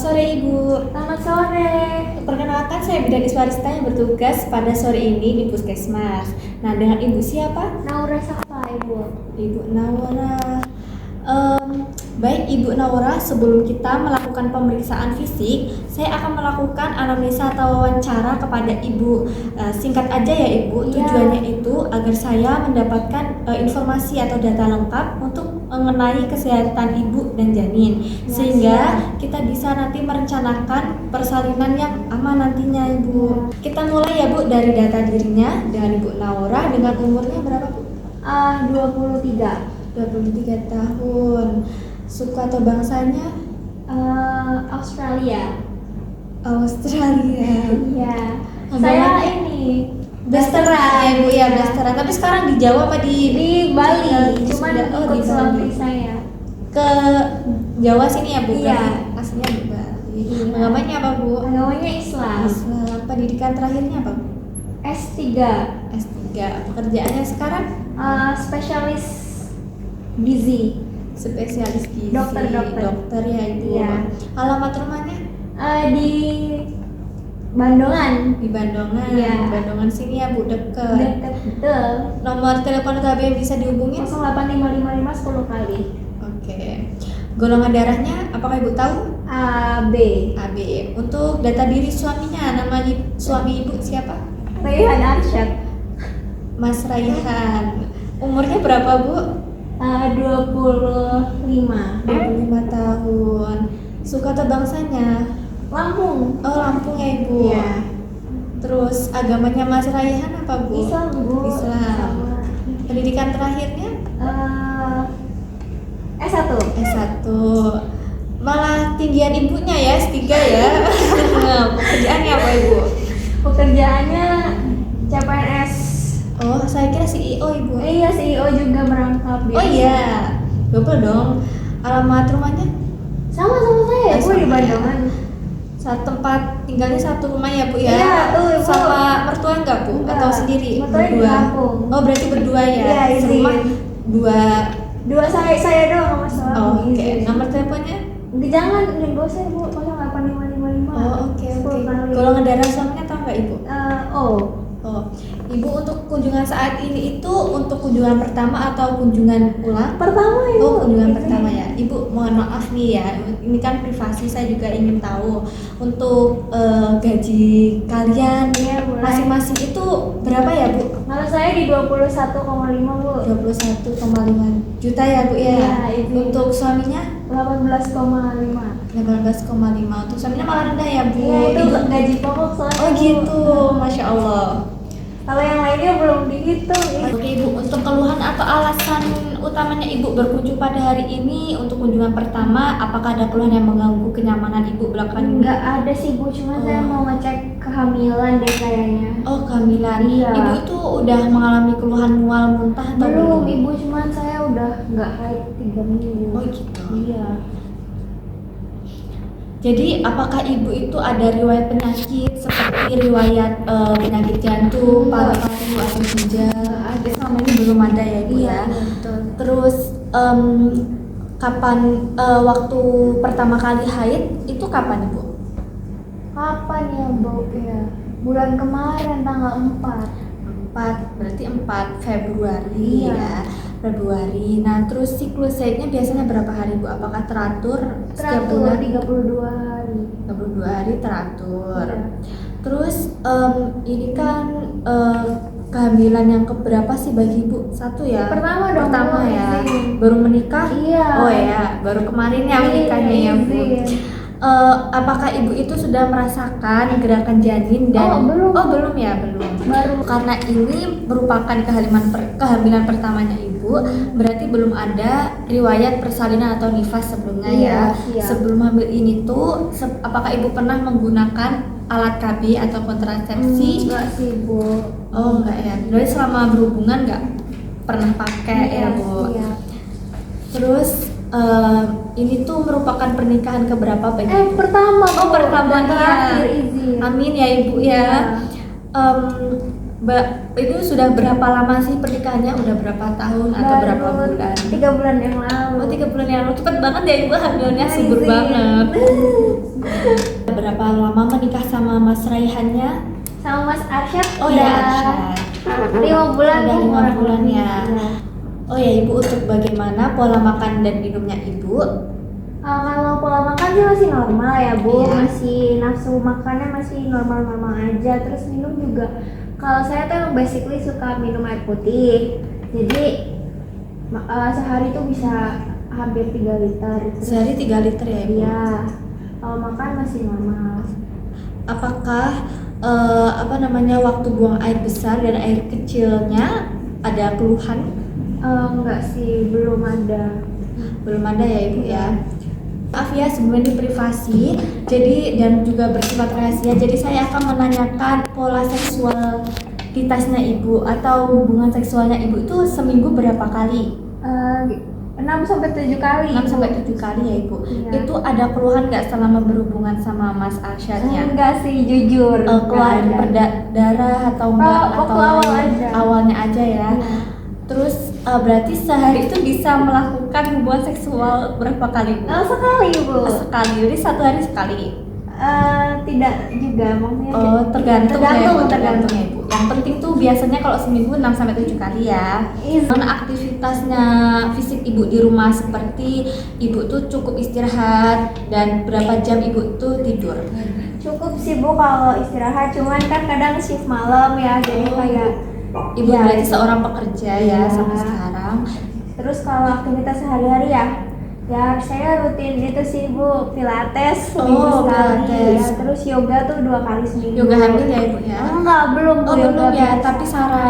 sore Ibu. Selamat sore. Perkenalkan saya Bidan Iswarista yang bertugas pada sore ini di Puskesmas. Nah, dengan Ibu siapa? Naura siapa Ibu? Ibu Naura. Baik Ibu Naura, sebelum kita melakukan pemeriksaan fisik, saya akan melakukan anamnesa atau wawancara kepada Ibu. Singkat aja ya Ibu, tujuannya itu agar saya mendapatkan informasi atau data lengkap untuk mengenai kesehatan ibu dan janin, sehingga kita bisa nanti merencanakan persalinan yang aman nantinya Ibu. Kita mulai ya Bu dari data dirinya dengan Ibu Naura dengan umurnya berapa Bu? 23. 23 tahun. Suku atau bangsanya? Australia. Australia. Iya. Agamanya? Saya ini Blasteran ya Bu ya, Blasteran. Tapi sekarang di Jawa apa di Bali. Cuma Cuman ikut suami saya. ke Jawa sini ya Bu? Iya. Berarti aslinya di Bali. Iya. Agamanya apa Bu? Agamanya Islam. Islam. Pendidikan terakhirnya apa Bu? S3. S3. Pekerjaannya sekarang? Spesialis gizi. Spesialis gizi. Dokter. Dokter ya Ibu. Iya. Alamat rumahnya? Di Bandungan. Di Bandungan. Iya. Bandungan sini ya Bu, dekat. Dekat betul. Nomor telepon KB yang bisa dihubungin? 08555 10 kali. Oke. Golongan darahnya apakah Ibu tahu? AB. AB. Untuk data diri suaminya, nama suami Ibu siapa? Rayhan Arsyad. Mas Raihan. Umurnya berapa Bu? 25. 25 tahun. Suku atau bangsanya? Lampung. Oh, Lampung ya Ibu. Iya. Terus agamanya Mas Raihan apa Bu? Islam Bu. Islam. Sama. Pendidikan terakhirnya? S1. S1. Malah tinggian ibunya ya, S3 ya. Pekerjaannya apa Ibu? Pekerjaannya CPNS. Oh, saya kira CEO Ibu. Iya, CEO juga merangkap Oh iya. Double dong. Alamat rumahnya? Sama saya, Bu di Sama ya. Bandungan. Satu tempat tinggalnya satu rumah ya Bu ya? Iya, tuh, Ibu. Sama mertua enggak Bu? Enggak. Atau sendiri? Mertua di Berdua? Lampung. Oh berarti berdua ya? Iya, izin. Serumah dua. Dua saya doang sama suami. Oh, oke. Nomor teleponnya? Jangan, enggak usah Bu, 08555. Oh oke. 10 kali. Golongan darah suaminya tahu nggak Ibu? Oh. Oh, Ibu untuk kunjungan saat ini itu untuk kunjungan pertama atau kunjungan ulang? Pertama Ibu. Oh, kunjungan pertama ya. Ibu mohon maaf nih ya, ini kan privasi, saya juga ingin tahu untuk gaji kalian Iya, boleh. masing-masing itu berapa ya Bu? Kalau saya di 21,5 Bu. 21,5 juta ya Bu ya? Iya, Ibu. Untuk suaminya 18,5. 18,5. Untuk suaminya malah rendah ya Bu? Iya, itu Ibu- gaji pokok soalnya. Oh gitu, Masya Allah. Kalau yang lainnya belum dihitung. Oke Ibu, untuk keluhan atau alasan utamanya Ibu berkunjung pada hari ini untuk kunjungan pertama, apakah ada keluhan yang mengganggu kenyamanan Ibu belakangan ini? Enggak ada sih Bu, cuma saya mau ngecek kehamilan deh kayaknya. Oh, kehamilan. Iya. Ibu itu udah mengalami keluhan mual muntah atau Belum Ibu, cuman saya udah nggak haid 3 minggu. Oh gitu. Iya. Jadi apakah Ibu itu ada riwayat penyakit seperti riwayat penyakit jantung, paru-paru atau ginjal? Ada, selama ini belum ada ya Ibu Iya, ya? betul. Terus kapan waktu pertama kali haid itu kapan Ibu? Kapan ya Bu? Ya, bulan kemarin tanggal 4. 4, berarti 4 Februari Iya. ya. Februari. Nah, terus siklus haidnya biasanya berapa hari Bu? Apakah teratur setiap Teratur bulan? 32 hari. 32 hari teratur. Iya. Terus ini kan kehamilan yang keberapa sih bagi Ibu? Satu ya? Pertama dong, Pertama Bu, ya. izin. Baru menikah? Iya. Oh ya, baru kemarin ya menikahnya ya Bu. Izin. Apakah Ibu itu sudah merasakan gerakan janin dan belum. Oh, belum ya, belum. Baru. Karena ini merupakan kehamilan pertamanya Ibu, berarti belum ada riwayat persalinan atau nifas sebelumnya Iya, ya. siap. Sebelum hamil ini tuh apakah Ibu pernah menggunakan alat KB atau kontrasepsi? Enggak sih Bu. Oh, enggak ya. Jadi selama berhubungan enggak pernah pakai ya, Bu. Iya. Terus ini tuh merupakan pernikahan keberapa bagi Ibu? Pertama Oh, Bu. pertama Dan ya. terakhir izin. Amin ya Ibu ya. Itu sudah berapa lama sih pernikahannya? Udah berapa tahun atau Baru berapa bulan? 3 bulan yang lalu. Oh, 3 bulan yang lalu. Cepet banget ya Ibu hamilnya, subur Izin. banget. Berapa lama menikah sama Mas Raihannya? Sama Mas Arsyad Oh udah ya, Arsyad. 5 bulan. Udah 5 kurang bulan lebih. ya. Iya. Oh ya Ibu, untuk bagaimana pola makan dan minumnya Ibu? Kalau pola makan sih masih normal ya Bu, Iya. masih nafsu makannya masih normal-normal aja. Terus minum juga, kalau saya tuh emang basically suka minum air putih. Jadi sehari tuh bisa hampir 3 liter. Sehari 3 liter ya Ibu? Iya. Kalau makan masih normal. Apakah waktu buang air besar dan air kecilnya ada keluhan? Enggak sih, belum ada. Belum ada ya Ibu ya. Maaf ya, sebelum ini privasi, jadi dan juga bersifat rahasia. Jadi saya akan menanyakan pola seksualitasnya Ibu atau hubungan seksualnya Ibu itu seminggu berapa kali? 6-7 kali. 6-7 kali ya Ibu. Iya. Itu ada keluhan nggak selama berhubungan sama Mas Arsyadnya? Enggak sih, jujur. Keluhan Nggak ada. darah atau enggak? Waktu Atau awal lain? aja. Awalnya aja ya. Iya. Terus berarti sehari itu bisa melakukan hubungan seksual berapa kali? Sekali Bu. Sekali, jadi satu hari sekali. Tidak juga, maksudnya Tergantung tergantung. ya Ibu. Yang penting tuh biasanya kalau seminggu 6-7 kali ya. Mana aktivitasnya fisik Ibu di rumah, seperti Ibu tuh cukup istirahat dan berapa jam Ibu tuh tidur? Cukup sih Bu kalau istirahat, cuman kan kadang shift malam ya, jadi kayak Ibu ya, berarti seorang pekerja ya Iya. sampai sekarang. Terus kalau aktivitas sehari-hari ya saya rutin itu sih Bu, pilates seminggu sekali. Pilates. Ya, terus yoga tuh 2 kali seminggu. Yoga hamil ya Ibu ya? Enggak, belum Bu. Belum yoga ya, biasa. tapi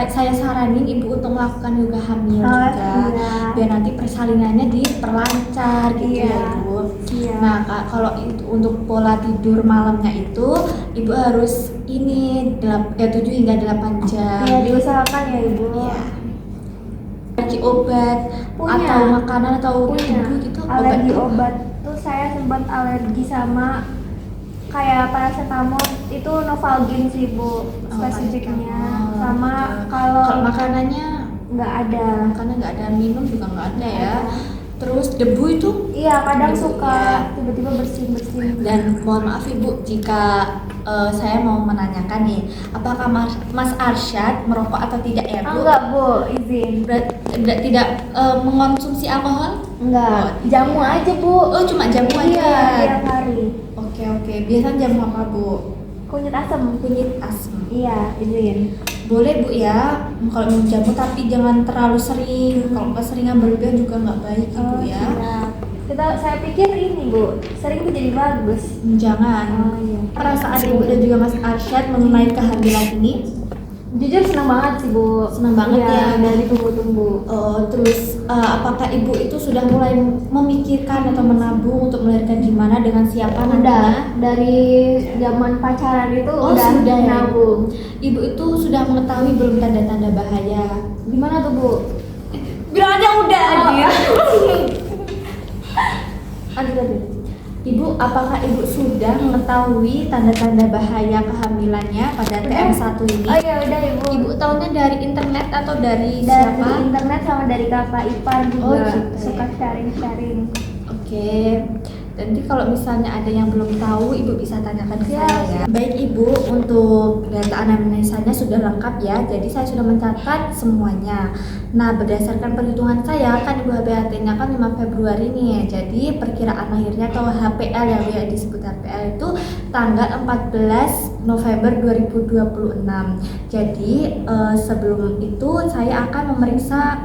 saya saranin Ibu untuk melakukan yoga hamil Oh, juga, iya. biar nanti persalinannya diperlancar gitu Iya. ya Ibu. Iya. Nah kalau itu untuk pola tidur malamnya itu Ibu harus 7 hingga 8 jam. Ya diusahakan ya Ibu. Iya. Alergi obat Punya. atau makanan atau Punya tubuh gitu? alergi tuh? obat tuh, saya sempat alergi sama kayak paracetamol itu, Novalgin sih Bu spesifiknya. paracetamol. Sama Kalau kalau makanannya nggak ada. makanan nggak ada, minum juga nggak ada ya. Ada. Terus debu itu? Iya, kadang Debu, suka ya. tiba-tiba bersin-bersin. Dan mohon maaf Ibu jika saya mau menanyakan nih, apakah Mas Arsyad merokok atau tidak ya Bu? Enggak Bu, izin. Tidak mengonsumsi alkohol? Enggak, Oh, jamu iya. aja Bu. Oh, cuma jamu aja. Iya, tiap hari. Oke. Biasanya jamu apa Bu? Kunyit asam. Kunyit asam. Iya, izin. Boleh Bu ya, kalau minum jamu tapi jangan terlalu sering. Kalau keseringan berlebihan juga nggak baik Ibu ya. Siap. Saya pikir ini Bu, sering tuh jadi bagus. Jangan. Oh iya. Perasaan Ibu dan juga Mas Arsyad mengenai kehamilan ini? Jujur senang banget sih Bu. Senang banget ya. Dari tunggu-tunggu. Terus apakah Ibu itu sudah mulai memikirkan atau menabung untuk melahirkan di mana, dengan siapa Udah nantinya? dari zaman pacaran itu Oh, udah sudah ya. nabung. Ibu itu sudah mengetahui belum tanda-tanda bahaya? Gimana tuh Bu? Bilang aja udah Aduh. Ibu, apakah Ibu sudah mengetahui tanda-tanda bahaya kehamilannya pada TM1 ini? Oh iya udah Ibu. Ibu tahunya dari internet atau dari Dari siapa? internet sama dari kakak ipar juga. Oh, gitu ya. Suka sharing-sharing. Oke. Nanti kalau misalnya ada yang belum tahu, Ibu bisa tanyakan ke Ya. saya ya. Baik Ibu, untuk data anamnesanya sudah lengkap ya. Jadi saya sudah mencatat semuanya. Nah, berdasarkan perhitungan saya, kan Ibu HPAT-nya kan 5 Februari nih ya. Jadi perkiraan lahirnya atau HPL ya disebut HPL itu tanggal 14 November 2026. Jadi sebelum itu saya akan memeriksa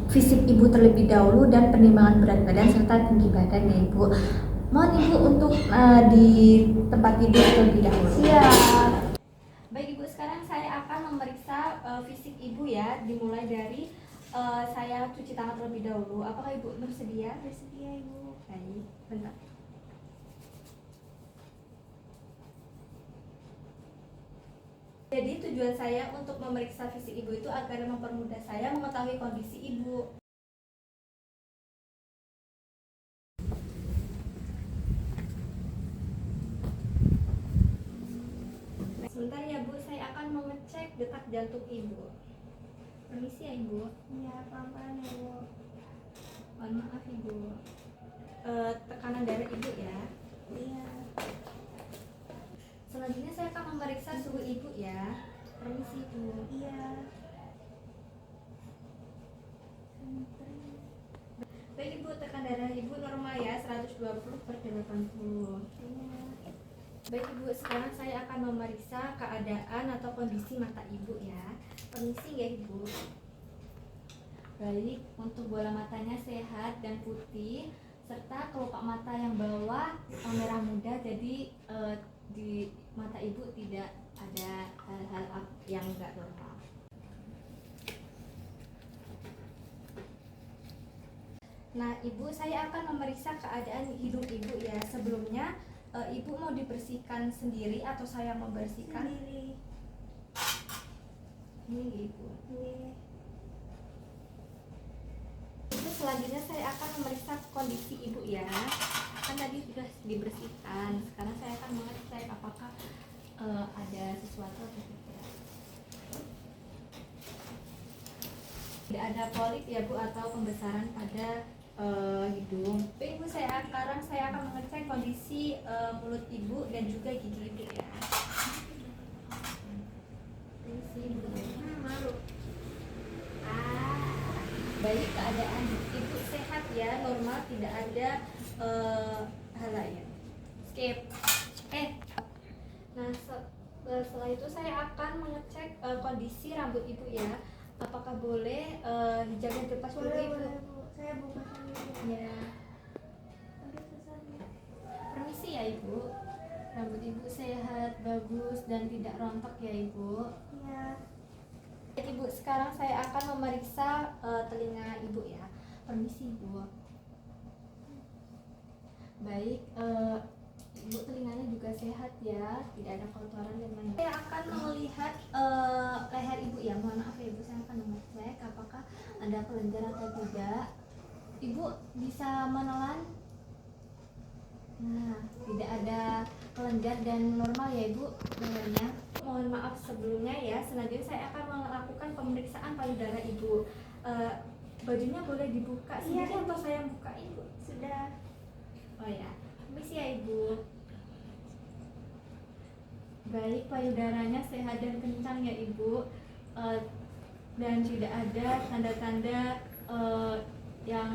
fisik Ibu terlebih dahulu dan penimbangan berat badan serta tinggi badan ya Ibu. Mohon Ibu untuk di tempat tidur terlebih dahulu. Siap. Baik Ibu, sekarang saya akan memeriksa fisik Ibu ya, dimulai dari saya cuci tangan terlebih dahulu. Apakah Ibu bersedia? Bersedia Ibu. Baik, bentar. Jadi tujuan saya untuk memeriksa fisik Ibu itu agar mempermudah saya mengetahui kondisi Ibu. Sebentar ya Bu, saya akan mengecek detak jantung Ibu. Permisi ya Ibu. Iya, pelan-pelan ya Bu. Mohon maaf Ibu. Tekanan darah Ibu ya. Iya. Selanjutnya saya akan memeriksa suhu ibu ya. Permisi ibu. Iya. Baik ibu, tekan darah ibu normal ya, 120/80. Iya. Baik ibu, sekarang saya akan memeriksa keadaan atau kondisi mata ibu ya. Permisi ya ibu. Baik, untuk bola matanya sehat dan putih, serta kelopak mata yang bawah merah muda, jadi di mata ibu tidak ada hal-hal yang enggak normal. Nah ibu, saya akan memeriksa keadaan hidung ibu ya. Sebelumnya ibu mau dibersihkan sendiri atau saya membersihkan? Sendiri. Ini ibu. Iya. Selanjutnya saya akan memeriksa kondisi ibu ya. Kan tadi sudah dibersihkan. Sekarang saya akan mengecek apakah ada sesuatu atau tidak. Tidak ada polip ya bu atau pembesaran pada hidung. Baik ibu, sekarang saya akan mengecek kondisi mulut ibu dan juga gigi ibu ya. Kondisi ibu. Malu. Baik, keadaan ibu sehat ya, normal, tidak ada hal lain. Skip. Nah setelah itu saya akan mengecek kondisi rambut ibu ya. Apakah boleh dijaga dilepas dulu Boleh, ibu? boleh bu. Saya buka sendiri. Ya. Aduh susah nih. Permisi ya ibu. Rambut ibu sehat, bagus dan tidak rontok ya ibu. Iya. Baik ibu, sekarang saya akan memeriksa telinga ibu ya. Permisi ibu. Baik, ibu telinganya juga sehat ya, tidak ada kotoran dan lain. Saya akan melihat leher ibu ya. Mohon maaf ya ibu, saya akan mengecek apakah ada kelenjar atau tidak. Ibu bisa menelan? Nah, tidak ada kelenjar dan normal ya ibu lehernya. Mohon maaf sebelumnya ya. Selanjutnya saya akan melakukan pemeriksaan payudara ibu. Bajunya boleh dibuka sendiri Iya, atau saya buka ibu? Sudah. Oh ya, permisi ya ibu. Baik, payudaranya sehat dan kencang ya ibu. Dan tidak ada tanda-tanda yang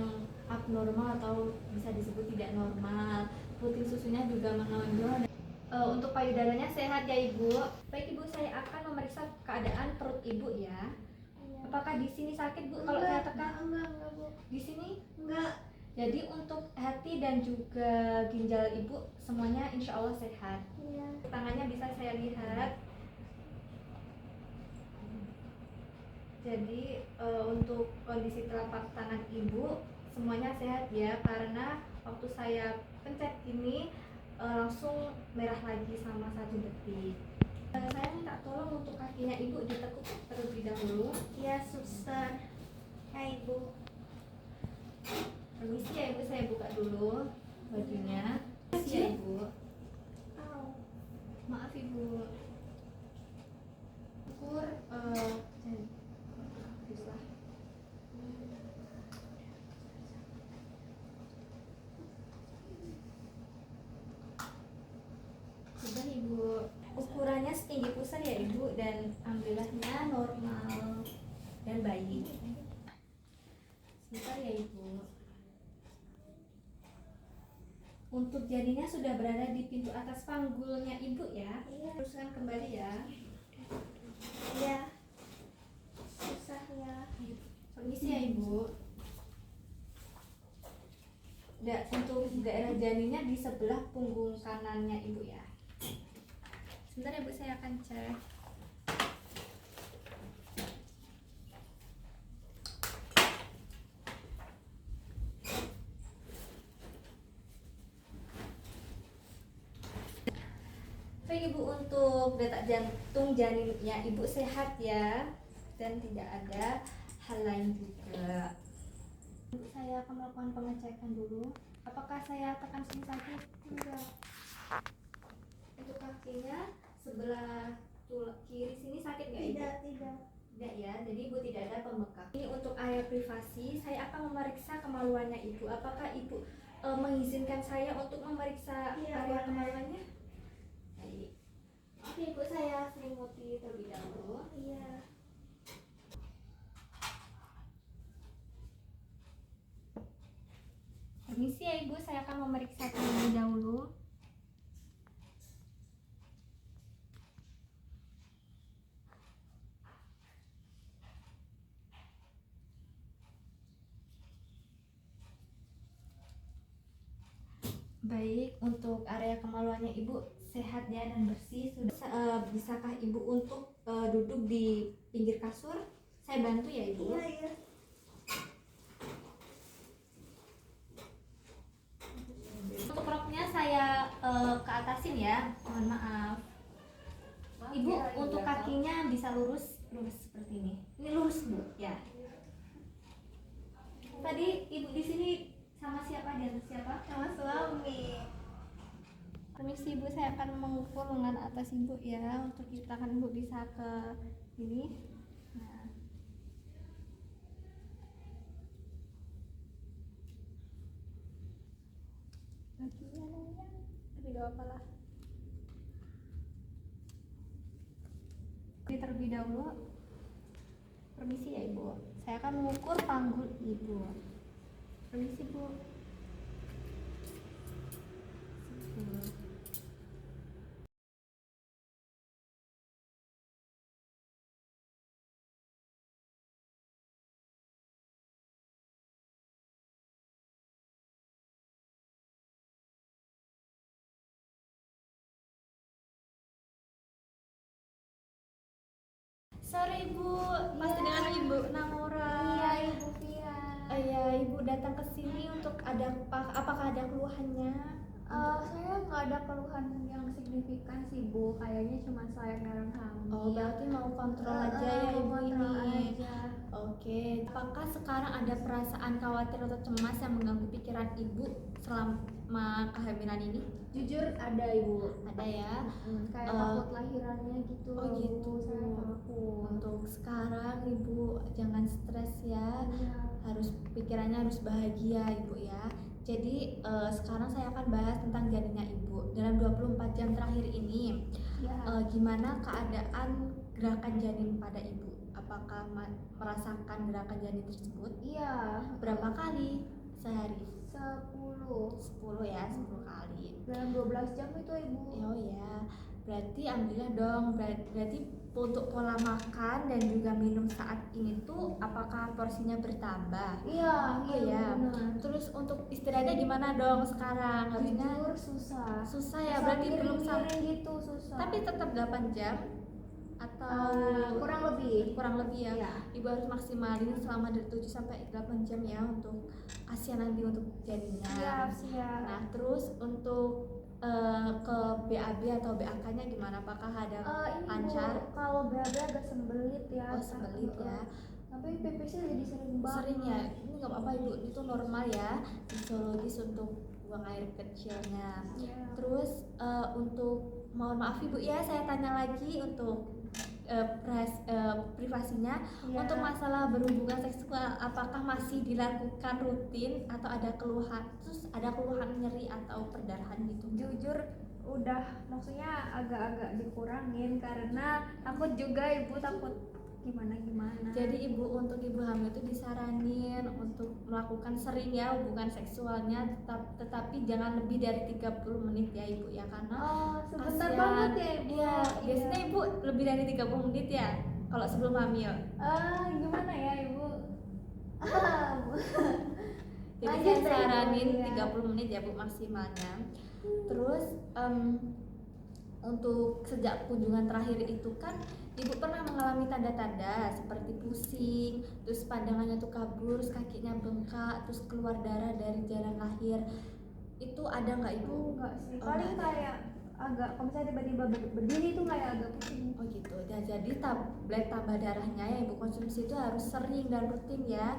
abnormal atau bisa disebut tidak normal. Putih susunya juga menonjol. Untuk payudaranya sehat ya ibu. Baik ibu, saya akan memeriksa keadaan perut ibu ya. Iya. Apakah di sini sakit bu? Kalau saya tekan Enggak bu. di sini? Enggak. Jadi untuk hati dan juga ginjal ibu semuanya insya Allah sehat. Iya. Tangannya bisa saya lihat. Jadi untuk kondisi telapak tangan ibu semuanya sehat ya, karena waktu saya pencet ini langsung merah lagi sama 1 detik. Saya minta tolong untuk kakinya ibu ditekuk terlebih dahulu. Iya suster. Hai ibu. Permisi ya ibu, saya buka dulu bajunya. Permisi ya ibu. Au. Maaf ibu. Ukur bisa. Sudah ibu. Ukurannya setinggi pusar ya ibu, dan alhamdulillahnya normal dan baik. Sebentar ya ibu. Untuk jadinya sudah berada di pintu atas panggulnya ibu ya. Iya. Teruskan kembali ya. Iya. Susah ya. Permisi ya ibu. Untuk daerah janinnya di sebelah punggung kanannya ibu ya. Sebentar ya bu, saya akan cek. Baik ibu, untuk detak jantung janinnya ibu sehat ya, dan tidak ada hal lain juga. Ibu, saya akan melakukan pengecekan dulu. Apakah saya tekan sini sakit? Enggak. Untuk kakinya sebelah kiri sini sakit nggak ibu? Tidak. Tidak ya, jadi ibu tidak ada pembengkak. Ini untuk area privasi, saya akan memeriksa kemaluannya ibu. Apakah ibu mengizinkan saya untuk memeriksa Iya, area boleh. kemaluannya? Baik. Oke ibu, saya selimuti terlebih dahulu. Iya. Permisi ya ibu, saya akan memeriksa terlebih dahulu. Baik, untuk area kemaluannya ibu sehat ya dan bersih. Sudah bisakah ibu untuk duduk di pinggir kasur? Saya bantu ya ibu. Iya. Untuk roknya saya ke atasin ya, mohon maaf. Ibu untuk kakinya bisa lurus seperti ini. Ini lurus bu, ya. Tadi ibu di sini sama siapa, di atas siapa? Sama suami. Permisi ibu, saya akan mengukur lengan atas ibu ya, untuk kita kan ibu bisa ke ini. Nah. Kakinya nanya, tapi gak apa lah. Ini terlebih dahulu. Permisi ya ibu, saya akan mengukur panggul ibu. Permisi bu. Sore ibu, masih dengan ibu Namura. Iya, Ibu Via. Iya, ibu datang ke sini untuk apakah ada keluhannya? Saya nggak ada keluhan yang signifikan sih Bu, kayaknya cuma saya jarang hamil. Oh, berarti mau kontrol aja ya Mau ibu kontrol ini. aja. Oke, apakah sekarang ada perasaan khawatir atau cemas yang mengganggu pikiran ibu selama kehamilan ini? Jujur ada Ibu. Ada ya. Kayak takut lahirannya gitu. Oh loh, gitu. Bu. Saya takut. Untuk sekarang ibu jangan stres ya. Iya. Pikirannya harus bahagia ibu ya. Jadi sekarang saya akan bahas tentang janinnya ibu. Dalam 24 jam terakhir ini, Iya. gimana keadaan gerakan janin pada ibu? Apakah merasakan gerakan janin tersebut? Iya. Berapa kali sehari? 10 10 ya, 10 kali. dalam 12 jam itu Ibu. Oh ya, berarti alhamdulillah dong. Berarti untuk pola makan dan juga minum saat ini tuh apakah porsinya bertambah? Iya, Oh ya. benar. Terus untuk istirahatnya gimana dong sekarang? Harusnya Jujur susah. susah ya, berarti belum sampai. gitu susah. Tapi tetap 8 jam atau kurang lebih. kurang lebih ya. Iya. Ibu harus maksimalin selama dari 7 sampai 8 jam ya untuk kasihan nanti untuk janinnya. Siap. Nah, terus untuk ke BAB atau BAK-nya gimana? Apakah ada Ini lancar? Bu, kalau BAB agak sembelit ya. Oh, sembelit ya. Tapi PPC jadi sering banget. Sering ya. Ini nggak apa-apa ibu, itu normal ya. Fisiologis untuk buang air kecilnya. Iya. Terus untuk mohon maaf ibu ya, saya tanya lagi untuk privasinya. Iya. Untuk masalah berhubungan seksual, apakah masih dilakukan rutin atau ada keluhan? Terus ada keluhan nyeri atau perdarahan gitu? Jujur udah, maksudnya agak-agak dikurangin karena takut juga Ibu, takut gimana. Jadi untuk ibu hamil itu disaranin untuk melakukan sering ya hubungan seksualnya, tetapi jangan lebih dari 30 menit ya ibu ya, karena sebentar kasihan. banget ya Ibu. Iya, biasanya ibu lebih dari 30 menit ya kalau sebelum hamil. Gimana ya Ibu? Jadi Lanjut saya deh, Ibu, saranin ya. 30 menit ya bu maksimalnya. Terus untuk sejak kunjungan terakhir itu kan ibu pernah mengalami tanda-tanda seperti pusing, terus pandangannya tuh kabur, terus kakinya bengkak, terus keluar darah dari jalan lahir. Itu ada nggak ibu? Enggak sih, Oh, paling nggak ada. kayak agak, kalau misalnya tiba-tiba berdiri itu kayak agak pusing. Oh gitu. Dan jadi tablet tambah darahnya yang ibu konsumsi itu harus sering dan rutin ya.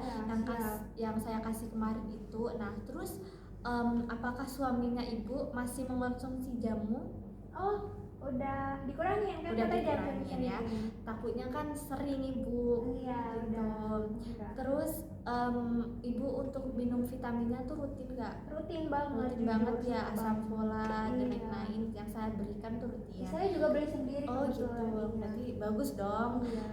Yang saya kasih kemarin itu. Nah terus apakah suaminya ibu masih mengkonsumsi jamu? Oh, udah dikurangin kan? Udah katanya dikurangin jangan ya. sering. Takutnya kan sering ibu. Iya, Gitu. udah. Enggak. Terus ibu untuk minum vitaminnya tuh rutin nggak? Rutin banget. Rutin jujur, banget ya, suka asam banget. folat dan Iya. lain-lain yang saya berikan tuh rutin. Saya juga beli sendiri Oh gitu, kebetulan, iya. berarti bagus dong Iya.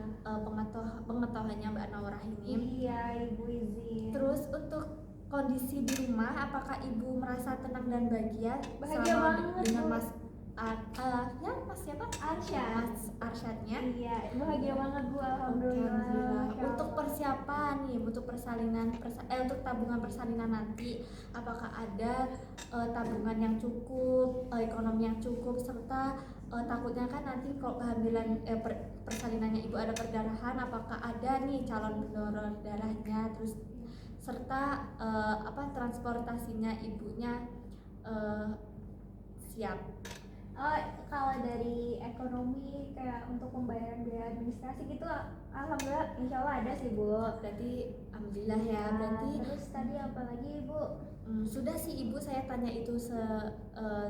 pengetahuannya Mbak Naurah ini. Iya, Ibu izin. Terus untuk kondisi di rumah, apakah ibu merasa tenang dan bahagia Bahagia selama banget, dengan Bu. Mas Mas siapa? Arsyad. Mas Arsyadnya. Iya, bahagia banget Bu, Oke, alhamdulillah. alhamdulillah. Masya Untuk Allah. persiapan nih, untuk untuk tabungan persalinan nanti, apakah ada tabungan yang cukup, ekonomi yang cukup, serta takutnya kan nanti kalau kehamilan persalinannya ibu ada perdarahan, apakah ada nih calon pendonor darahnya, terus serta transportasinya ibunya siap. Kalau dari ekonomi kayak untuk pembayaran biaya administrasi gitu, alhamdulillah insya Allah ada sih Bu. Berarti alhamdulillah ya. Berarti Terus tadi apa lagi Bu? sudah sih ibu, saya tanya itu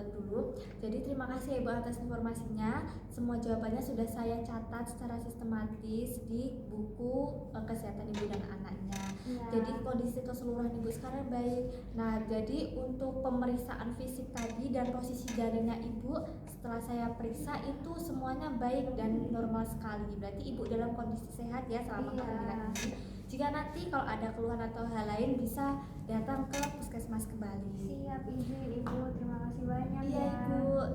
dulu. Jadi terima kasih ya ibu atas informasinya. Semua jawabannya sudah saya catat secara sistematis di buku kesehatan ibu dan anaknya. Ya. Jadi kondisi keseluruhan ibu sekarang baik. Nah, jadi untuk pemeriksaan fisik tadi dan posisi jarinya ibu setelah saya periksa itu semuanya baik dan normal sekali. Berarti ibu dalam kondisi sehat ya selama Iya. kehamilan ini. Jika nanti kalau ada keluhan atau hal lain bisa datang ke puskesmas kembali. Siap, izin Ibu, terima kasih banyak Iya ya. ibu.